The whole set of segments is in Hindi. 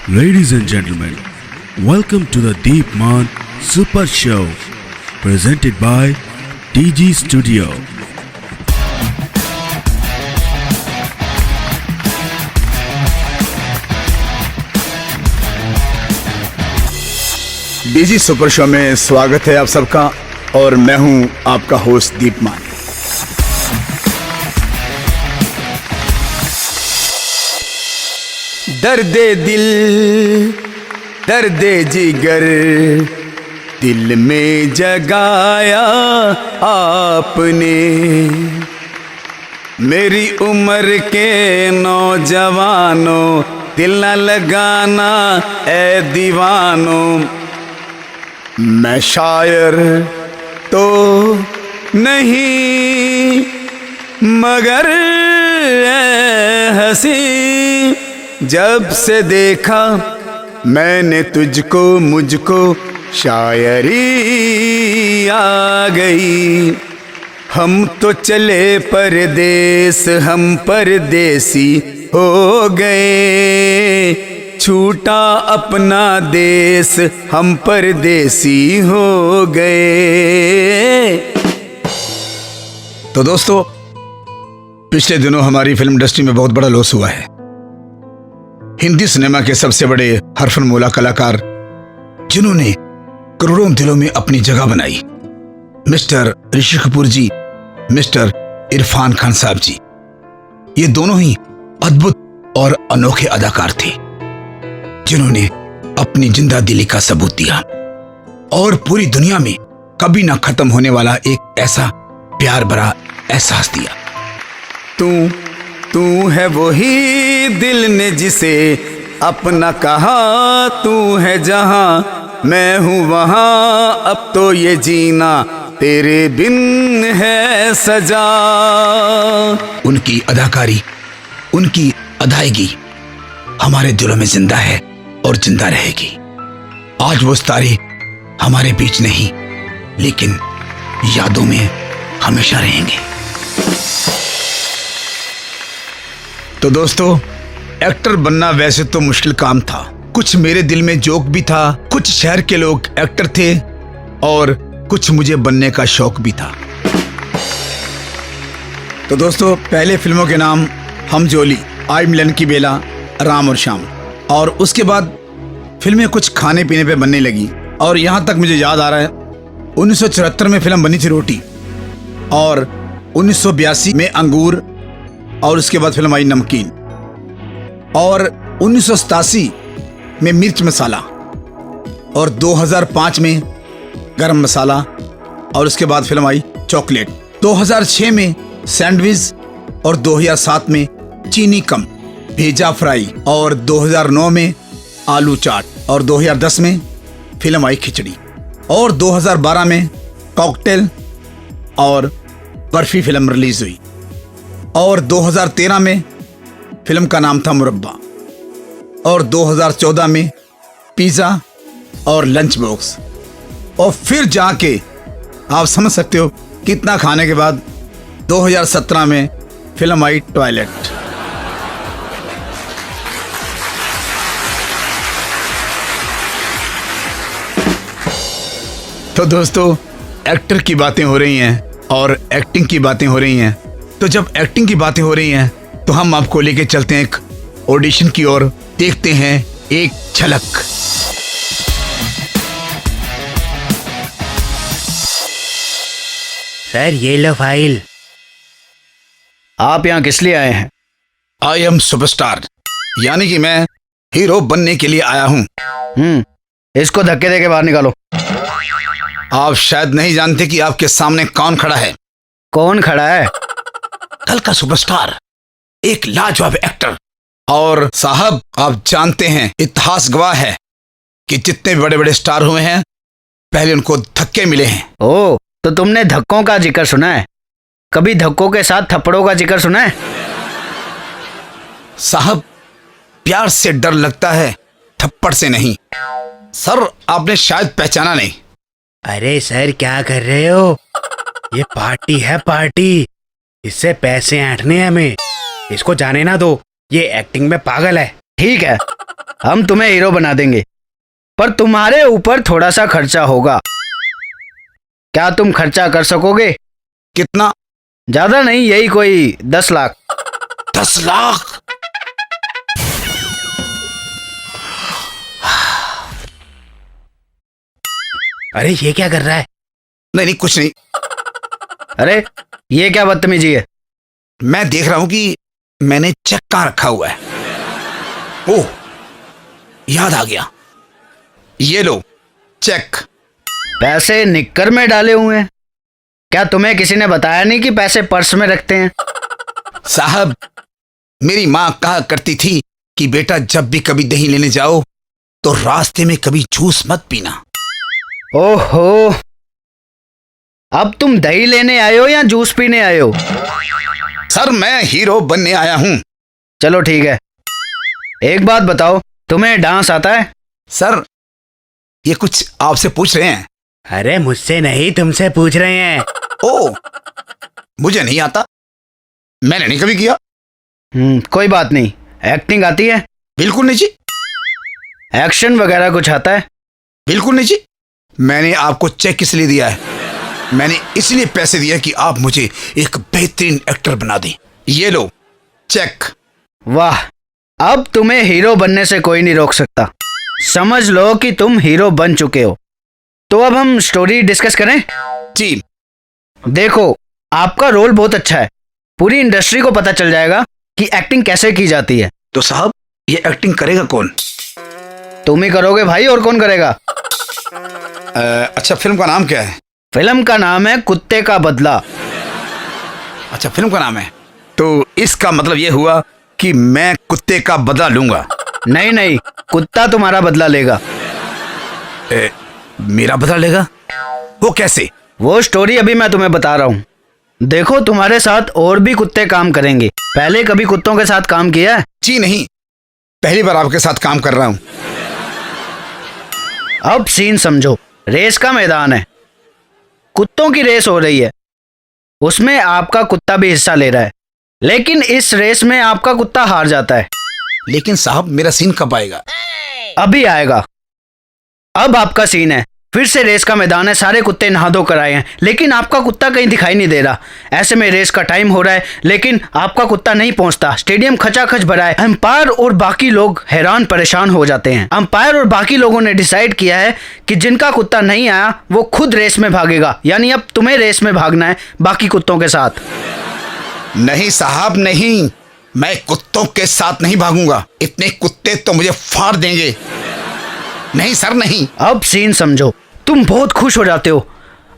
Ladies and gentlemen, welcome to the Deep Man Super Show, presented by TG Studio. DG super show में स्वागत है आप सबका और मैं हूं आपका होस्ट दीपमान। दर्दे दिल दर्दे जिगर दिल में जगाया आपने, मेरी उम्र के नौजवानों दिल न लगाना ए दीवानों। मैं शायर तो नहीं मगर ए हंसी, जब से देखा मैंने तुझको मुझको शायरी आ गई। हम तो चले परदेस हम परदेसी हो गए, छूटा अपना देश हम परदेसी हो गए। तो दोस्तों, पिछले दिनों हमारी फिल्म इंडस्ट्री में बहुत बड़ा लॉस हुआ है। हिंदी सिनेमा के सबसे बड़े हरफनमौला कलाकार जिन्होंने करोड़ों दिलों में अपनी जगह बनाई, मिस्टर ऋषि कपूर जी, मिस्टर इरफान खान साहब जी, ये दोनों ही अद्भुत और अनोखे अदाकार थे जिन्होंने अपनी जिंदा दिली का सबूत दिया और पूरी दुनिया में कभी ना खत्म होने वाला एक ऐसा प्यार भरा एहसास दिया। तू है वही दिल ने जिसे अपना कहा, तू है जहां मैं हूं वहां, अब तो ये जीना तेरे बिन है सजा। उनकी अदाकारी, उनकी अदायगी हमारे दिलों में जिंदा है और जिंदा रहेगी। आज वो सितारे हमारे बीच नहीं लेकिन यादों में हमेशा रहेंगे। तो दोस्तों, एक्टर बनना वैसे तो मुश्किल काम था। कुछ मेरे दिल में जोक भी था, कुछ शहर के लोग एक्टर थे और कुछ मुझे बनने का शौक भी था। तो दोस्तों, पहले फिल्मों के नाम हम जोली, आई मिलन की बेला, राम और श्याम, और उसके बाद फिल्में कुछ खाने पीने पे बनने लगी। और यहाँ तक मुझे याद आ रहा है 1974 में फिल्म बनी थी रोटी, और 1982 में अंगूर, और उसके बाद फिल्म आई नमकीन, और 1987 में मिर्च मसाला, और 2005 में गरम मसाला, और उसके बाद फिल्म आई चॉकलेट। 2006 में सैंडविच, और 2007 में चीनी कम भेजा फ्राई, और 2009 में आलू चाट, और 2010 में फिल्म आई खिचड़ी, और 2012 में कॉकटेल और बर्फी फिल्म रिलीज हुई, और 2013 में फिल्म का नाम था मुरब्बा, और 2014 में पिज़्ज़ा और लंच बॉक्स, और फिर जाके आप समझ सकते हो कितना खाने के बाद 2017 में फिल्म आई टॉयलेट। तो दोस्तों, एक्टर की बातें हो रही हैं और एक्टिंग की बातें हो रही हैं। तो जब एक्टिंग की बातें हो रही हैं तो हम आपको लेके चलते हैं एक ऑडिशन की ओर, देखते हैं एक झलक। सर ये लो फाइल। आप यहाँ किस लिए आए हैं? आई एम सुपरस्टार, यानी कि मैं हीरो बनने के लिए आया हूँ। इसको धक्के दे के बाहर निकालो। आप शायद नहीं जानते कि आपके सामने कौन खड़ा है। कौन खड़ा है? कल का सुपरस्टार, एक लाजवाब एक्टर। और साहब, आप जानते हैं इतिहास गवाह है कि जितने बड़े बड़े स्टार हुए हैं पहले उनको धक्के मिले हैं। ओ, तो तुमने धक्कों का जिक्र सुना है? कभी धक्कों के साथ थप्पड़ों का जिक्र सुना है? साहब, प्यार से डर लगता है, थप्पड़ से नहीं। सर, आपने शायद पहचाना नहीं। अरे सर क्या कर रहे हो? ये पार्टी है पार्टी, इससे पैसे ऐंठने हैं हमें। इसको जाने ना दो, ये एक्टिंग में पागल है। ठीक है, हम तुम्हें हीरो बना देंगे, पर तुम्हारे ऊपर थोड़ा सा खर्चा होगा। क्या तुम खर्चा कर सकोगे? कितना? ज्यादा नहीं, यही कोई 10 लाख। 10 लाख? अरे ये क्या कर रहा है? नहीं नहीं, कुछ नहीं। अरे ये क्या बदतमीजी है? मैं देख रहा हूं कि मैंने चेक कहां रखा हुआ है। ओह, याद आ गया। ये लो चेक। पैसे निक्कर में डाले हुए हैं। क्या तुम्हें किसी ने बताया नहीं कि पैसे पर्स में रखते हैं? साहब, मेरी माँ कहा करती थी कि बेटा जब भी कभी दही लेने जाओ तो रास्ते में कभी जूस मत पीना। ओहो, अब तुम दही लेने आए हो या जूस पीने आए हो? सर, मैं हीरो बनने आया हूं। चलो ठीक है, एक बात बताओ, तुम्हें डांस आता है? सर, ये कुछ आपसे पूछ रहे हैं। अरे मुझसे नहीं, तुमसे पूछ रहे हैं। ओ, मुझे नहीं आता, मैंने नहीं कभी किया। कोई बात नहीं। एक्टिंग आती है? बिल्कुल नहीं जी। एक्शन वगैरह कुछ आता है? बिल्कुल नहीं जी। मैंने आपको चेक इसलिए दिया है, मैंने इसलिए पैसे दिए कि आप मुझे एक बेहतरीन एक्टर बना दें। ये लो चेक। वाह, अब तुम्हें हीरो बनने से कोई नहीं रोक सकता। समझ लो कि तुम हीरो बन चुके हो। तो अब हम स्टोरी डिस्कस करें? जी। देखो, आपका रोल बहुत अच्छा है, पूरी इंडस्ट्री को पता चल जाएगा कि एक्टिंग कैसे की जाती है। तो साहब, ये एक्टिंग करेगा कौन? तुम ही करोगे भाई, और कौन करेगा? अच्छा, फिल्म का नाम क्या है? फिल्म का नाम है कुत्ते का बदला। अच्छा, फिल्म का नाम है, तो इसका मतलब ये हुआ कि मैं कुत्ते का बदला लूंगा। नहीं नहीं, कुत्ता तुम्हारा बदला लेगा। मेरा बदला लेगा? वो कैसे? वो स्टोरी अभी मैं तुम्हें बता रहा हूँ। देखो, तुम्हारे साथ और भी कुत्ते काम करेंगे। पहले कभी कुत्तों के साथ काम किया है? जी नहीं, पहली बार आपके साथ काम कर रहा हूं। अब सीन समझो। रेस का मैदान है, कुत्तों की रेस हो रही है, उसमें आपका कुत्ता भी हिस्सा ले रहा है, लेकिन इस रेस में आपका कुत्ता हार जाता है। लेकिन साहब, मेरा सीन कब आएगा? अभी आएगा। अब आपका सीन है, फिर से रेस का मैदान है, सारे कुत्ते नहा धो कर आए हैं, लेकिन आपका कुत्ता कहीं दिखाई नहीं दे रहा। ऐसे में रेस का टाइम हो रहा है, लेकिन आपका कुत्ता नहीं पहुंचता। स्टेडियम खचाखच भरा है। अंपायर और बाकी लोग हैरान परेशान हो जाते हैं। अंपायर और बाकी लोगों ने डिसाइड किया है कि जिनका कुत्ता नहीं आया वो खुद रेस में भागेगा, यानी अब तुम्हें रेस में भागना है बाकी कुत्तों के साथ। नहीं साहब, नहीं, मैं कुत्तों के साथ नहीं भागूंगा। इतने कुत्ते तो मुझे फाड़ देंगे। नहीं सर, नहीं। अब सीन समझो। तुम बहुत खुश हो जाते हो,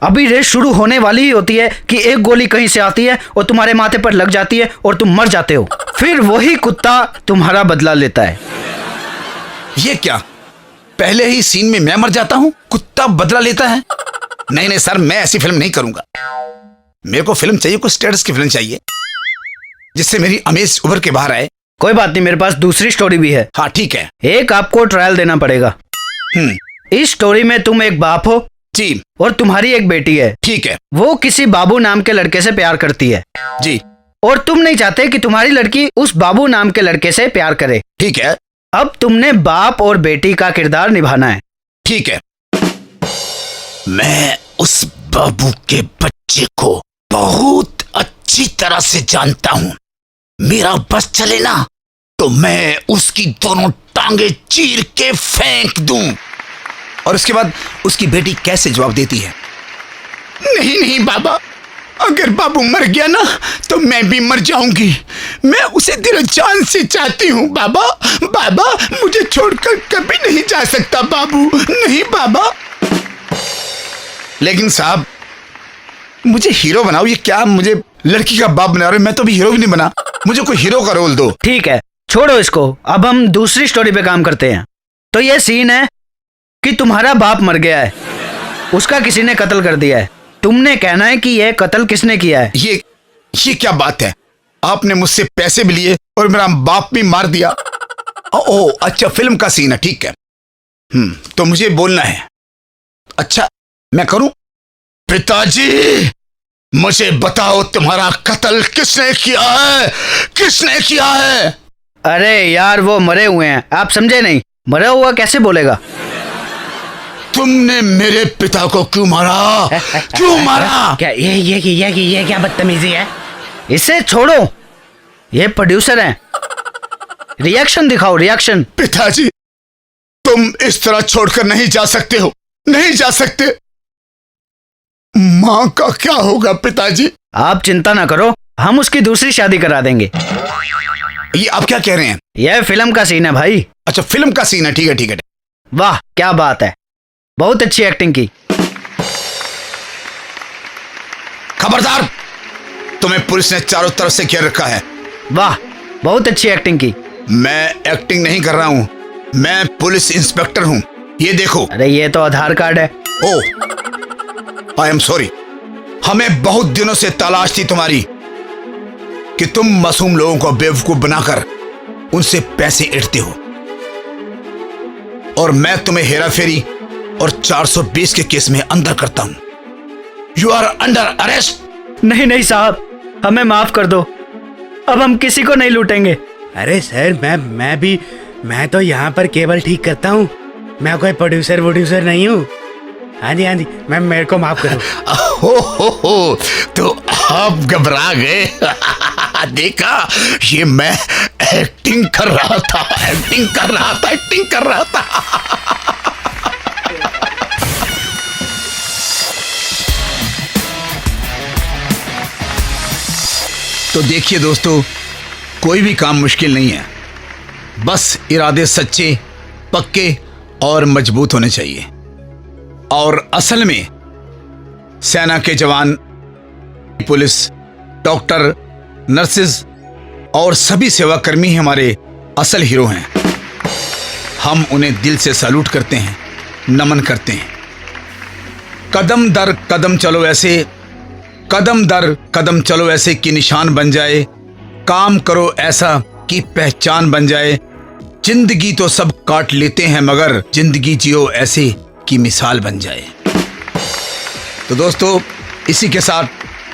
अभी रेस शुरू होने वाली ही होती है कि एक गोली कहीं से आती है और तुम्हारे माथे पर लग जाती है और तुम मर जाते हो। फिर वही कुत्ता तुम्हारा बदला लेता है। ये क्या, पहले ही सीन में मैं मर जाता हूँ, कुत्ता बदला लेता है? नहीं नहीं सर, मैं ऐसी फिल्म नहीं करूंगा। मेरे को फिल्म चाहिए, कुछ स्टेटस की फिल्म चाहिए जिससे मेरी अमेज उभर के बाहर आए। कोई बात नहीं, मेरे पास दूसरी स्टोरी भी है। हाँ ठीक है। एक आपको ट्रायल देना पड़ेगा। इस स्टोरी में तुम एक बाप हो जी, और तुम्हारी एक बेटी है। ठीक है। वो किसी बाबू नाम के लड़के से प्यार करती है जी, और तुम नहीं चाहते कि तुम्हारी लड़की उस बाबू नाम के लड़के से प्यार करे। ठीक है। अब तुमने बाप और बेटी का किरदार निभाना है। ठीक है। मैं उस बाबू के बच्चे को बहुत अच्छी तरह से जानता हूँ। मेरा बस चले ना तो मैं उसकी दोनों टांगे चीर के फेंक दूं। और उसके बाद उसकी बेटी कैसे जवाब देती है? नहीं नहीं बाबा, अगर बाबू मर गया ना तो मैं भी मर जाऊंगी। मैं उसे दिल जान से चाहती हूँ बाबा। बाबा, मुझे छोड़कर कभी नहीं जा सकता बाबू। नहीं बाबा। लेकिन साहब, मुझे हीरो बनाओ। ये क्या मुझे लड़की का बाप बना रहे हो? मैं तो भी हीरो भी नहीं बना, मुझे कोई हीरो का रोल दो। ठीक है, छोड़ो इसको। अब हम दूसरी स्टोरी पे काम करते हैं। तो ये सीन है कि तुम्हारा बाप मर गया है, उसका किसी ने कत्ल कर दिया है। तुमने कहना है कि यह कत्ल किसने किया है। ये क्या बात है? आपने मुझसे पैसे भी लिए और मेरा बाप भी मार दिया। ओह अच्छा, फिल्म का सीन है, ठीक है। तो मुझे बोलना है। अच्छा, मैं करूं? पिताजी, मुझे बताओ तुम्हारा कत्ल किसने किया है? किसने किया है? अरे यार, वो मरे हुए हैं, आप समझे नहीं। मरा हुआ कैसे बोलेगा? तुमने मेरे पिता को क्यों मारा? क्यों मारा? क्या ये क्या बदतमीजी है? इसे छोड़ो, ये प्रोड्यूसर हैं। रिएक्शन दिखाओ, रिएक्शन। पिताजी, तुम इस तरह छोड़कर नहीं जा सकते हो, नहीं जा सकते। माँ का क्या होगा पिताजी? आप चिंता ना करो, हम उसकी दूसरी शादी करा देंगे। ये आप क्या कह रहे हैं? यह फिल्म का सीन है भाई। अच्छा, फिल्म का सीन है, ठीक है ठीक है। वाह क्या बात है, बहुत अच्छी एक्टिंग की। खबरदार, तुम्हें पुलिस ने चारों तरफ से घेर रखा है। वाह बहुत अच्छी एक्टिंग की। मैं एक्टिंग नहीं कर रहा हूं, मैं पुलिस इंस्पेक्टर हूं। ये देखो। अरे ये तो आधार कार्ड है। ओह, आई एम सॉरी। हमें बहुत दिनों से तलाश थी तुम्हारी कि तुम मासूम लोगों को बेवकूफ बनाकर उनसे पैसे ऐंठते हो, और मैं तुम्हें हेरा फेरी और 420 के केस में अंदर करता हूं। You are under arrest. नहीं नहीं साहब, हमें माफ कर दो, अब हम किसी को नहीं लूटेंगे। अरे सर, मैं तो यहाँ पर केबल ठीक करता हूँ, मैं कोई प्रोड्यूसर नहीं हूँ। हाँ जी, मैं, मेरे को माफ करो। हो, तो आप घबरा गए। देखा, ये मैं एक्टिंग कर रहा था। तो देखिए दोस्तों, कोई भी काम मुश्किल नहीं है, बस इरादे सच्चे, पक्के और मजबूत होने चाहिए। और असल में सेना के जवान, पुलिस, डॉक्टर, नर्सेज और सभी सेवाकर्मी हमारे असल हीरो हैं। हम उन्हें दिल से सैल्यूट करते हैं, नमन करते हैं। कदम दर कदम चलो ऐसे, कदम दर कदम चलो ऐसे कि निशान बन जाए, काम करो ऐसा कि पहचान बन जाए। जिंदगी तो सब काट लेते हैं, मगर जिंदगी जियो ऐसे की मिसाल बन जाए। तो दोस्तों, इसी के साथ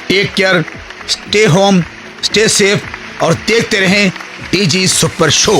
take care, stay home, stay safe और देखते रहें टीजी सुपर शो।